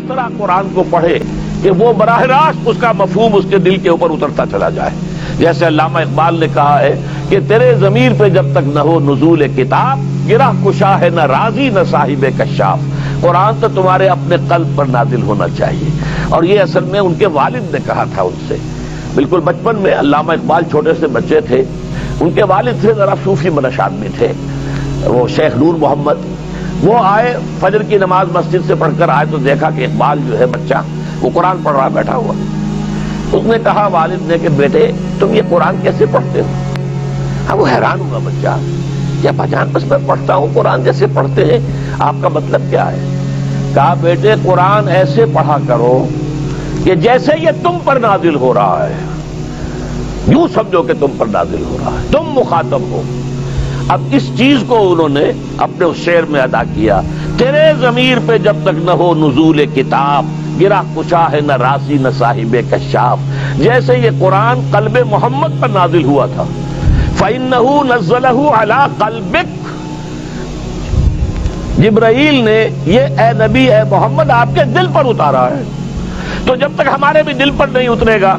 طرح قرآن کو پڑھے کہ وہ براہ راست اس کا مفہوم اس کے دل کے اوپر اترتا چلا جائے. جیسے علامہ اقبال نے کہا ہے کہ تیرے ضمیر پہ جب تک نہ ہو نزول کتاب، گرہ کشا ہے نہ رازی نہ صاحب کشاف. قرآن تو تمہارے اپنے قلب پر نازل ہونا چاہیے. اور یہ اصل میں ان کے والد نے کہا تھا ان سے. بالکل بچپن میں علامہ اقبال چھوٹے سے بچے تھے، ان کے والد تھے ذرا صوفی منش آدمی تھے، وہ شیخ نور محمد. وہ آئے فجر کی نماز مسجد سے پڑھ کر آئے تو دیکھا کہ اقبال جو ہے بچہ وہ قرآن پڑھ رہا بیٹھا ہوا. اس نے کہا والد نے کہ بیٹے تم یہ قرآن کیسے پڑھتے ہو؟ ہاں وہ حیران ہوا بچہ، کیا بجان بس میں پڑھتا ہوں قرآن جیسے پڑھتے ہیں، آپ کا مطلب کیا ہے؟ کہا بیٹے قرآن ایسے پڑھا کرو کہ جیسے یہ تم پر نازل ہو رہا ہے، یوں سمجھو کہ تم پر نازل ہو رہا ہے، تم مخاطب ہو. اب اس چیز کو انہوں نے اپنے اس شعر میں ادا کیا. تیرے ضمیر پہ جب تک نہ ہو نزول کتاب، گرہ کشا ہے نہ راسی نہ صاحب کشاف. جیسے یہ قرآن قلب محمد پر نازل ہوا تھا، فَإِنَّهُ نَزَّلَهُ عَلَىٰ قَلْبِكَ، جبرائیل نے یہ اے نبی اے محمد آپ کے دل پر اتارا ہے. تو جب تک ہمارے بھی دل پر نہیں اترے گا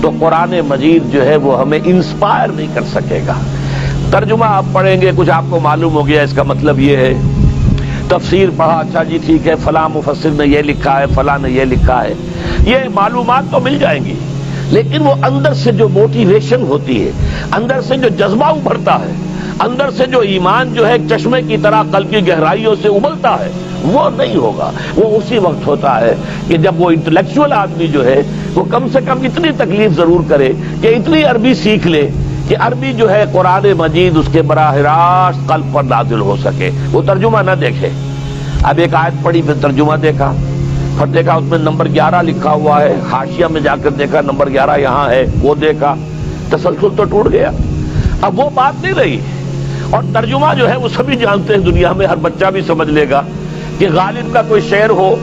تو قرآن مجید جو ہے وہ ہمیں انسپائر نہیں کر سکے گا. ترجمہ آپ پڑھیں گے، کچھ آپ کو معلوم ہو گیا اس کا مطلب یہ ہے. تفسیر پڑھا، اچھا جی ٹھیک ہے فلاں مفسر نے یہ لکھا ہے فلاں نے یہ لکھا ہے، یہ معلومات تو مل جائیں گی، لیکن وہ اندر سے جو موٹیویشن ہوتی ہے، اندر سے جو جذبہ ابھرتا ہے، اندر سے جو ایمان جو ہے چشمے کی طرح قلب کی گہرائیوں سے ابلتا ہے، وہ نہیں ہوگا. وہ اسی وقت ہوتا ہے کہ جب وہ انٹلیکچوئل آدمی جو ہے وہ کم سے کم اتنی تکلیف ضرور کرے کہ اتنی عربی سیکھ لے کہ عربی جو ہے قرآن مجید اس کے براہ راست قلب پر نازل ہو سکے. وہ ترجمہ نہ دیکھے. اب ایک آیت پڑھی پھر ترجمہ دیکھا، پھر دیکھا اس میں نمبر 11 لکھا ہوا ہے، حاشیہ میں جا کر دیکھا نمبر 11 یہاں ہے، وہ دیکھا، تسلسل تو ٹوٹ گیا. اب وہ بات نہیں رہی. اور ترجمہ جو ہے وہ سبھی جانتے ہیں دنیا میں، ہر بچہ بھی سمجھ لے گا کہ غالب کا کوئی شعر ہو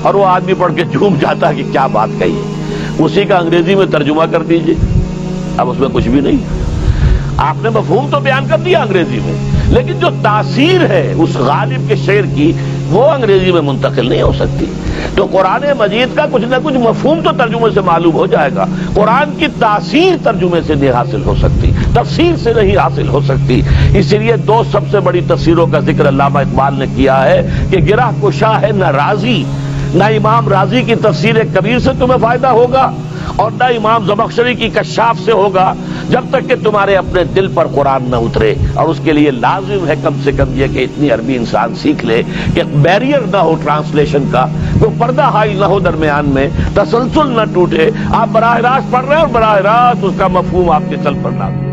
اور وہ آدمی پڑھ کے جھوم جاتا ہے کہ کیا بات کہی ہے، اسی کا انگریزی میں ترجمہ کر دیجئے. اب اس میں کچھ بھی نہیں، آپ نے مفہوم تو بیان کر دیا انگریزی میں، لیکن جو تاثیر ہے اس غالب کے شعر کی وہ انگریزی میں منتقل نہیں ہو سکتی. تو قرآن مجید کا کچھ نہ کچھ مفہوم تو ترجمے سے معلوم ہو جائے گا. قرآن کی تاثیر ترجمے سے نہیں حاصل ہو سکتی، تفسیر سے نہیں حاصل ہو سکتی. اسی لیے دو سب سے بڑی تفسیروں کا ذکر علامہ اقبال نے کیا ہے کہ گرہ کشا ہے نہ رازی، نہ امام رازی کی تفسیر کبیر سے تمہیں فائدہ ہوگا اور نہ امام زمخشری کی کشاف سے ہوگا جب تک کہ تمہارے اپنے دل پر قرآن نہ اترے. اور اس کے لیے لازم ہے کم سے کم یہ کہ اتنی عربی انسان سیکھ لے کہ بیریئر نہ ہو ٹرانسلیشن کا، کوئی پردہ حائل نہ ہو درمیان میں، تسلسل نہ ٹوٹے. آپ براہ راست پڑھ رہے ہیں اور براہ راست اس کا مفہوم آپ کے دل پر نازل